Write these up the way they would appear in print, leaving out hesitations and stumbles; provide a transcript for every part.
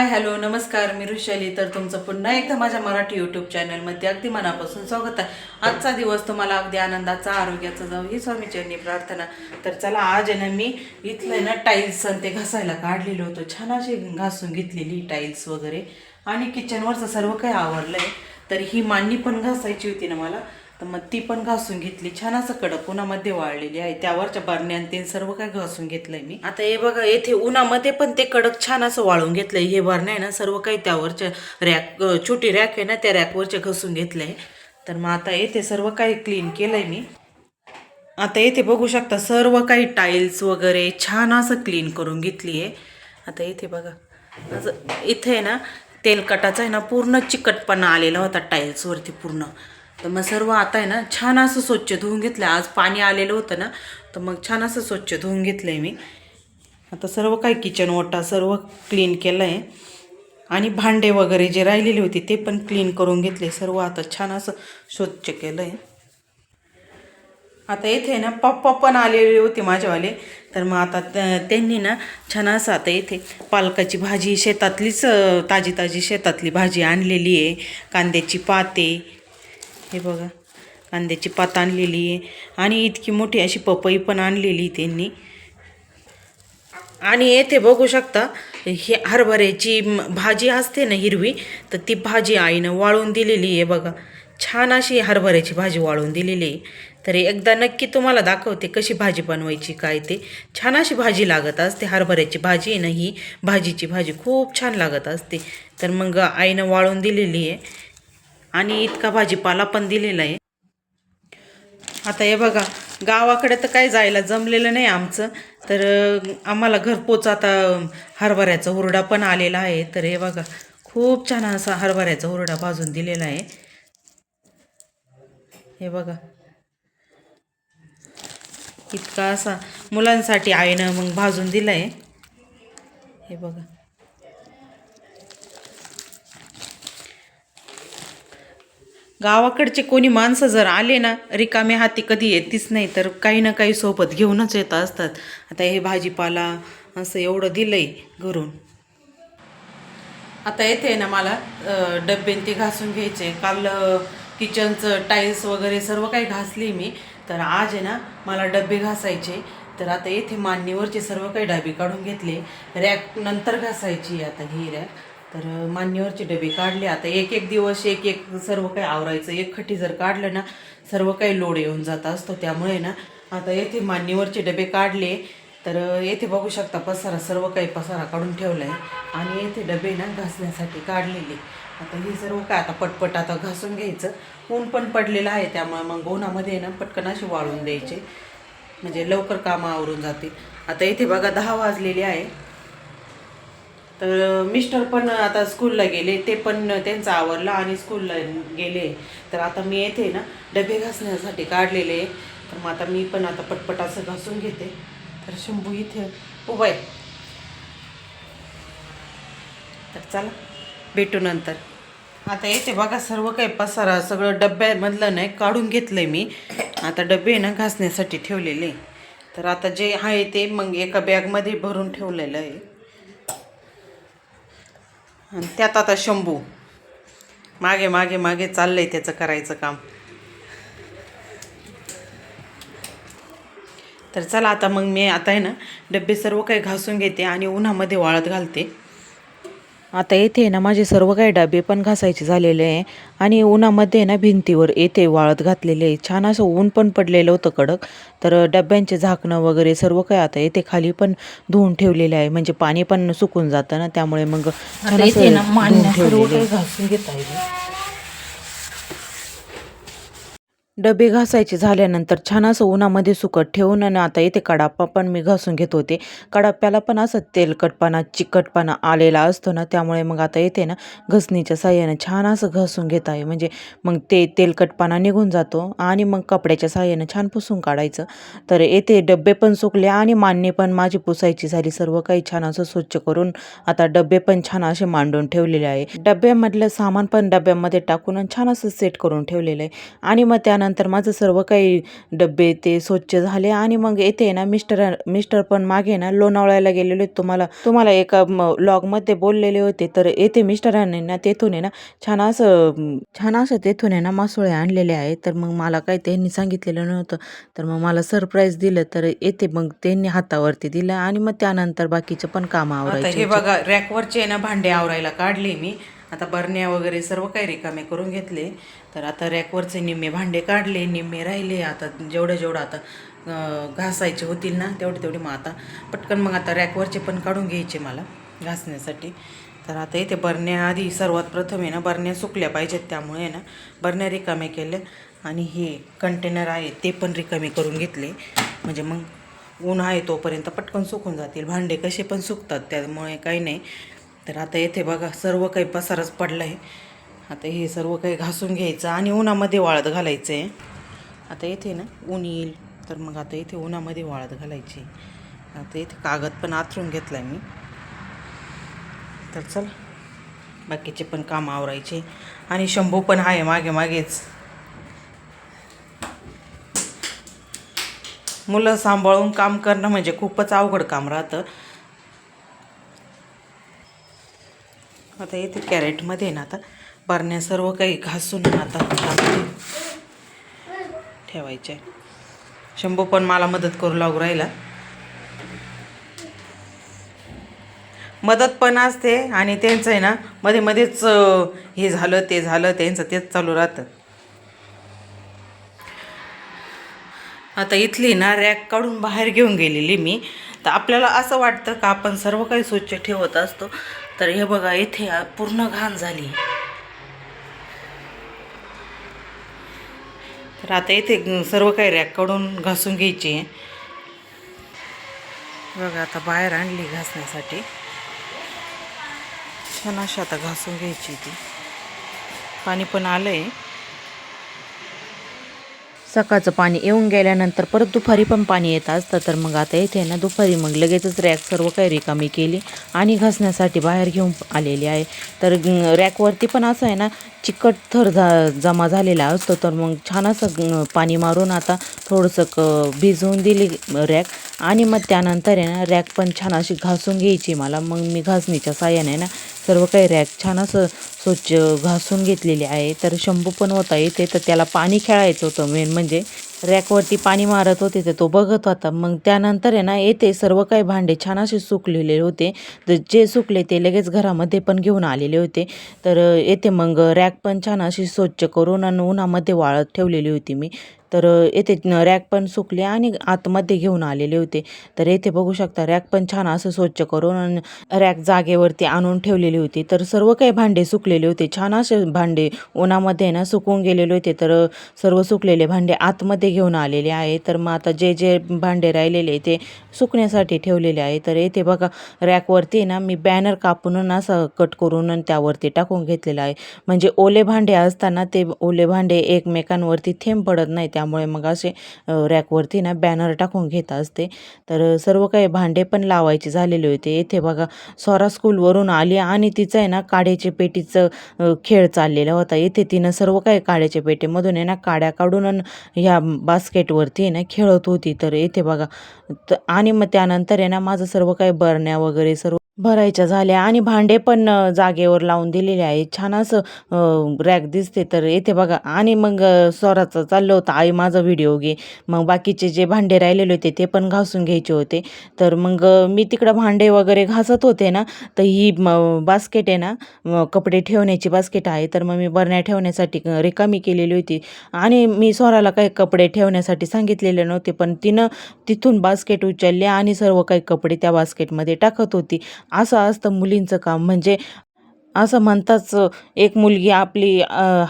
Hi hello नमस्कार, मी ऋषाली. तर तुमचं पुन्हा एकदा माझ्या मराठी यूट्यूब चॅनलमध्ये अगदी मनापासून स्वागत आहे. आजचा दिवस तुम्हाला अगदी आनंदाचा, आरोग्याचा जाऊ ही स्वामीचरणी प्रार्थना. तर चला, आज आहे ना मी इथलं ना टाईल्स ते घासायला काढलेलं होतं. छान अशी घासून घेतलेली टाईल्स वगैरे आणि किचनवरचं सर्व काही आवरलं आहे. तर ही मांडणी पण घासायची होती ना मला, तर मग ती पण घासून घेतली. छान असं कडक उन्हामध्ये वाळलेली आहे. त्यावरच्या बरण्यान ते सर्व काय घासून घेतलंय मी. आता हे बघा, येथे उन्हामध्ये पण ते कडक छान असं वाळून घेतलंय. हे बरण्या आहे ना, सर्व काही त्यावरच्या रॅक, छोटी रॅक आहे ना, त्या रॅकवरचे घासून घेतलंय. तर मग आता येथे सर्व काही क्लीन केलंय मी. आता येथे बघू शकता, सर्व काही टाईल्स वगैरे छान असं क्लीन करून घेतली आहे. आता इथे बघा, असं इथे ना तेलकटाचा आहे ना पूर्ण चिकटपणा आलेला होता टाईल्सवरती पूर्ण. तर मग सर्व आता आहे ना छान असं स्वच्छ धुवून घेतलं. आज पाणी आलेलं होतं ना, तर मग छान असं स्वच्छ धुवून घेतलं आहे मी. आता सर्व काही किचन ओटा सर्व क्लीन केलं आहे आणि भांडे वगैरे जे राहिलेले होते ते पण क्लीन करून घेतले. सर्व आता छान असं स्वच्छ केलं आहे. आता इथे ना पप्पा पण आलेले होते माझ्यावाले. तर मग आता त्यांनी ना छान असं आता इथे पालकाची भाजी, शेतातलीच ताजी ताजी शेतातली भाजी आणलेली आहे. कांद्याची पाते, हे बघा, कांद्याची पात आणलेली आहे आणि इतकी मोठी अशी पपई पण आणलेली त्यांनी. आणि येथे बघू शकता, ही हरभऱ्याची भाजी असते ना हिरवी, तर ती भाजी आईनं वाळून दिलेली आहे बघा. छान अशी हरभऱ्याची भाजी वाळून दिलेली आहे. तर एकदा नक्की तुम्हाला दाखवते कशी भाजी बनवायची काय ते. छान अशी भाजी लागत असते. हरभऱ्याची भाजी आहे ना, ही भाजीची भाजी खूप छान लागत असते. तर मग आईनं वाळून दिलेली आहे आणि इतका भाजीपाला पण दिलेला आहे. आता हे बघा, गावाकडे तर काय जायला जमलेलं नाही आमचं. तर आम्हाला घरपोच आता हरभऱ्याचा हुरडा पण आलेला आहे. तर हे बघा, खूप छान असा हरभऱ्याचा हुरडा भाजून दिलेला आहे. हे बघा, इतका असा मुलांसाठी आईनं मग भाजून दिला आहे. हे बघा, गावाकडचे कोणी माणसं जर आले ना, रिकामे हाती कधी येतीच नाही, तर काही ना काही सोबत घेऊनच येत असतात. आता हे भाजीपाला असं एवढं दिलंय घरून. आता येते ना मला डब्बे ते घासून घ्यायचे. काल किचनचं टाईल्स वगैरे सर्व काही घासली मी. तर आज आहे ना मला डब्बे घासायचे. तर आता येथे मांडणीवरचे सर्व काही डबे काढून घेतले. रॅक नंतर घासायची आता ही रॅक. तर मांडणीवरचे डबे काढले. आता एक एक दिवस एक एक सर्व काही आवरायचं. एक खट्टी जर काढलं ना, सर्व काही लोड येऊन जात असतो. त्यामुळे ना आता येथे मांडणीवरचे डबे काढले. तर येथे बघू शकता, पसारा सर्व काही पसारा काढून ठेवला आहे आणि येथे डबे ना घासण्यासाठी काढलेले. आता हे सर्व काय आता पटपट आता घासून घ्यायचं. ऊन पण पडलेलं आहे, त्यामुळे मग उन्हामध्ये ना पटकन असे वाळून द्यायचे, म्हणजे लवकर कामं आवरून जातील. आता इथे बघा 10 वाजलेले आहे. तर मिस्टर पण आता स्कूलला गेले, ते पण त्यांचं आवरलं आणि स्कूलला गेले. तर आता मी येथे ना डबे घासण्यासाठी काढलेले. तर मग आता मी पण आता पटपट असं घासून घेते. तर शंभू इथे उभा आहे. तर चला, भेटू नंतर. आता येते बघा, सर्व काही पसारा सगळं डब्यामधलं नाही काढून घेतलंय मी. आता डबे ना घासण्यासाठी ठेवलेले. तर आता जे आहे ते मग एका बॅगमध्ये भरून ठेवलेलं आहे. आणि त्यात आता शंभू मागे मागे मागे चाललंय त्याचं करायचं काम. तर चला, आता मग मी आता आहे ना डबे सर्व काही घासून घेते आणि उन्हामध्ये वाळत घालते. आता येथे ना माझे सर्व काही डबे पण घासायचे झालेले आहे आणि उन्हामध्ये ना भिंतीवर येथे वाळत घातलेले आहे. छान असं ऊन पण पडलेलं होतं कडक. तर डब्यांचे झाकणं वगैरे सर्व काही आता येथे खाली पण धुवून ठेवलेले आहे, म्हणजे पाणी पण सुकून जातं ना, त्यामुळे मग छान असं धुवून ठेवलेले. घासून घेत आहे. डबे घासायचे झाल्यानंतर छान असं उन्हामध्ये सुकत ठेवून आणि आता इथे कडापा पण मी घासून घेत होते. कडाप्याला पण असं तेलकटपणा, चिकटपणा आलेला असतो ना, त्यामुळे मग आता इथे ना घसणीच्या साहाय्याने छान असं घासून घेत आहे. म्हणजे मग ते तेलकटपणा निघून जातो आणि मग कपड्याच्या साहाय्याने छान पुसून काढायचं. तर येथे डबे पण सुकले आणि मांडणी पण माझी पुसायची झाली. सर्व काही छान असं स्वच्छ करून आता डबे पण छान असे मांडून ठेवलेले आहे. डब्यामधलं सामान पण डब्यामध्ये टाकून छान असं सेट करून ठेवलेलं आहे. आणि मग त्यानंतर त्यानंतर माझं सर्व काही डब्बे ते स्वच्छ झाले आणि मग येथे ना मिस्टर पण मागे ना लोणावळ्याला गेलेले तुम्हाला एका व्लॉगमध्ये बोललेले होते. तर येथे मिस्टरांनी ना तेथून आहे ना छान असं तेथून आहे ना मासोळे आणलेले आहेत. तर मग मला काही त्यांनी सांगितलेलं नव्हतं. तर मग मला सरप्राईज दिलं. तर येथे मग त्यांनी हातावरती दिलं आणि मग त्यानंतर बाकीचं पण काम आता आवरायचे हे होते. बघा रॅकवरचे ना भांडे आवरायला काढले मी. आता बरण्या वगैरे सर्व काही रिकामे करून घेतले. तर आता रॅकवरचे निम्मे भांडे काढले, निम्मे राहिले. आता जेवढं आता घासायचे होतील ना तेवढे मग आता पटकन मग आता रॅकवरचे पण काढून घ्यायचे मला घासण्यासाठी. तर आता इथे बरण्या आधी सर्वात प्रथम आहे ना बरण्या सुकल्या पाहिजेत, त्यामुळे ना बरण्या रिकामे केल्या आणि हे कंटेनर आहे ते पण रिकामे करून घेतले. म्हणजे मग ऊन आहे तोपर्यंत पटकन सुकून जातील. भांडे कसे पण सुकतात त्यामुळे काही नाही. तर आता येथे बघा सर्व काही पसारच पडला आहे. आता हे सर्व काही घासून घ्यायचं आणि उन्हामध्ये वाळत घालायचं आहे. आता इथे ना ऊन येईल तर मग आता इथे उन्हामध्ये वाळत घालायची. आता इथे कागद पण आथरून घेतला आहे मी. तर चल बाकीचे पण काम आवरायचे आणि शंभू पण आहे मागेच. मुलं सांभाळून काम करणं म्हणजे खूपच अवघड काम राहतं. आता इथे कॅरेटमध्ये ना आता बरण्या सर्व काही घासून आता त्यामध्ये ठेवायचे. शंभू पण मला मदत करू लागू राहिला. मदत पण असते आणि त्यांचं आहे ना मध्येच हे झालं ते झालं त्यांचं तेच चालू राहतं. आता इथली ना रॅक काढून बाहेर घेऊन गेलेली मी. तर आपल्याला असं वाटतं का आपण सर्व काही स्वच्छ ठेवत असतो. तर हे बघा इथे पूर्ण घाण झाली. तर आता इथे सर्व काही रॅक काढून घासून घ्यायची. बघा आता बाहेर आणली घासण्यासाठी. छान अशी आता घासून घ्यायची. ती पाणी पण आलंय. सकाळचं पाणी येऊन गेल्यानंतर परत दुपारी पण पाणी येत असतं. तर मग आता इथे ना दुपारी मग लगेचच रॅक सर्व काही रिकामी केली आणि घासण्यासाठी बाहेर घेऊन आलेली आहे. तर रॅकवरती पण असं आहे ना चिकट थर जमा झालेला असतो. तर मग छान असं पाणी मारून आता थोडंसं भिजवून दिली रॅक आणि मग त्यानंतर आहे ना रॅक पण छान अशी घासून घ्यायची मला. मग मी घासणीच्या साह्याने ना सर्व काही रॅक छान असं स्वच्छ घासून घेतलेले आहे. तर शंभू पण होता इथे. तर त्याला पाणी खेळायचं होतं मेन म्हणजे रॅकवरती पाणी मारत होते तर तो बघत होता. मग त्यानंतर आहे ना येथे सर्व काही भांडे छान असे सुकलेले होते. तर जे सुकले ते लगेच घरामध्ये पण घेऊन आलेले होते. तर येथे मग रॅक पण छान अशी स्वच्छ करून आणि उन्हामध्ये वाळत ठेवलेली होती मी. तर येथे रॅक पण सुकले आणि आतमध्ये घेऊन आलेले होते. तर येथे बघू शकता रॅक पण छान असं स्वच्छ करून रॅक जागेवरती आणून ठेवलेली होती. तर सर्व काही भांडे सुकलेले होते. छान असे भांडे उन्हामध्ये ना सुकून गेलेले होते. तर सर्व सुकलेले भांडे आतमध्ये घेऊन आलेले आहे. तर मग आता जे भांडे राहिलेले ते सुकण्यासाठी ठेवलेले आहे. तर येथे बघा रॅकवरती ना मी बॅनर कापून असं कट करून त्यावरती टाकून घेतलेलं आहे. म्हणजे ओले भांडे असताना ते ओले भांडे एकमेकांवरती थेंब पडत नाही. त्यामुळे मग असे रॅकवरती ना बॅनर टाकून घेत असते. तर सर्व काही भांडे पण लावायचे झालेले होते. येथे बघा स्वरा स्कूलवरून आली आणि तिचं आहे ना काड्याच्या पेटीचं खेळ चाललेला होता. येथे तिनं सर्व काही काड्याच्या पेटीमधून आहे ना काड्या काढून ह्या बास्केटवरती आहे ना खेळत होती. तर येथे बघा आणि मग त्यानंतर आहे ना माझं सर्व काही बरण्या वगैरे सर्व भरायच्या झाल्या आणि भांडे पण जागेवर लावून दिलेले आहे. छान असं रॅक दिसते. तर येथे बघा आणि मग स्वराचं चाललं होतं आई माझा व्हिडिओ घे. मग बाकीचे जे भांडे राहिलेले होते ते पण घासून घ्यायचे होते. तर मग मी तिकडं भांडे वगैरे घासत होते ना. तर ही बास्केट आहे ना कपडे ठेवण्याची बास्केट आहे. तर मग मी बरण्या ठेवण्यासाठी रिकामी केलेली होती आणि मी स्वराला काही कपडे ठेवण्यासाठी सांगितलेले नव्हते. पण तिनं तिथून बास्केट उचलली आणि सर्व काही कपडे त्या बास्केटमध्ये टाकत होती. असं असतं मुलींचं काम. म्हणजे असं म्हणताच एक मुलगी आपली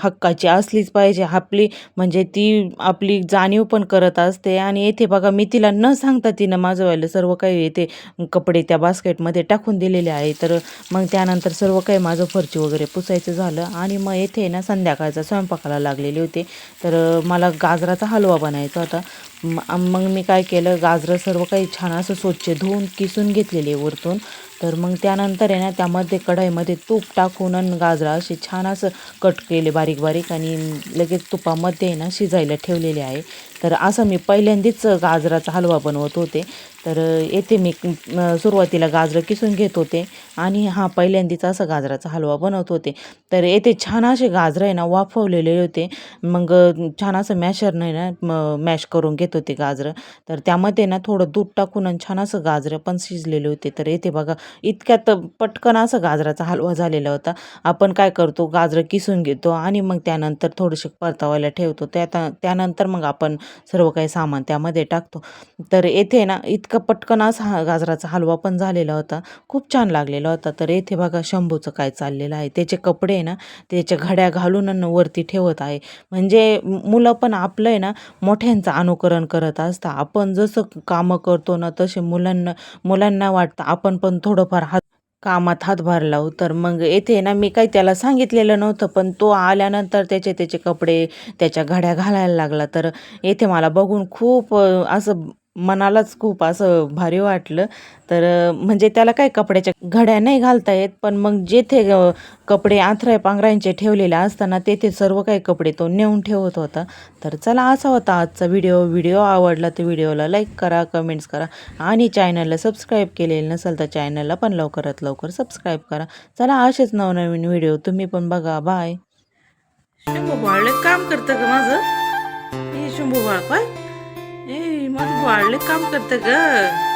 हक्काची असलीच पाहिजे. आपली म्हणजे ती आपली जाणीव पण करत असते. आणि येथे बघा मी तिला न सांगता तिनं माझंवालं सर्व काही येते कपडे त्या बास्केटमध्ये टाकून दिलेले आहे. तर मग त्यानंतर सर्व काही माझं फरची वगैरे पुसायचं झालं आणि मग येथे ना संध्याकाळचा स्वयंपाकाला लागलेले होते. तर मला गाजराचा हलवा बनायचा होता. मग मी काय केलं गाजरं सर्व काही छान असं स्वच्छ धुवून किसून घेतलेले वरतून. तर मग त्यानंतर आहे ना त्यामध्ये कढईमध्ये तूप टाकून आणि गाजरा असे छान असं कट केले बारीक बारीक आणि लगेच तुपामध्ये आहे ना शिजायला ठेवलेले आहे. तर असं मी पहिल्यांदाच गाजराचा हलवा बनवत होते. तर येथे मी सुरुवातीला गाजरं किसून घेत होते आणि पहिल्यांदाच असं गाजराचा हलवा बनवत होते. तर येथे छान असे गाजरं आहे ना वाफवलेले होते. मग छान असं मॅशरने ना मॅश करून घेत होते गाजरं. तर त्यामध्ये ना थोडं दूध टाकून आणि छान असं गाजरं पण शिजलेले होते. तर येथे बघा इतक्यात पटकन असं गाजराचा हलवा झालेला होता. आपण काय करतो गाजरं किसून घेतो आणि मग त्यानंतर थोडेसे परतावायला ठेवतो. त्यानंतर मग आपण सर्व काही सामान त्यामध्ये टाकतो. तर येथे ना इतका पटकन असा गाजराचा हलवा पण झालेला होता. खूप छान लागलेला होता. तर येथे बघा शंभूचं काय चाललेलं आहे. त्याचे कपडे आहे ना त्याच्या घड्या घालून आणि वरती ठेवत आहे. म्हणजे मुलं पण आपलं आहे ना मोठ्यांचं अनुकरण करत असतात. आपण जसं कामं करतो ना तसे मुलांना वाटतं आपण पण थोडंफार कामात हातभार लावू. तर मग येथे ना मी काही त्याला सांगितलेलं नव्हतं, पण तो आल्यानंतर त्याचे कपडे त्याच्या घड्या घालायला लागला. तर येथे मला बघून खूप असं मनालाच खूप असं भारी वाटलं. तर म्हणजे त्याला काही कपड्याच्या घड्या नाही घालता येत, पण मग जेथे कपडे आथऱ्या-पांघरायचे ठेवलेले असताना तेथे सर्व काही कपडे तो नेऊन ठेवत होता. तर चला असा होता आजचा व्हिडिओ आवडला तर व्हिडिओला लाईक करा, कमेंट्स करा आणि चॅनलला सबस्क्राईब केलेलं नसेल तर चॅनलला पण लवकरात लवकर सबस्क्राईब करा. चला असेच नवनवीन व्हिडिओ तुम्ही पण बघा. बाय. शंभू बाळ लय काम करतं ग माझं. ए शंभू बाळ काय ए माझं बाळ लय काम करतं ग.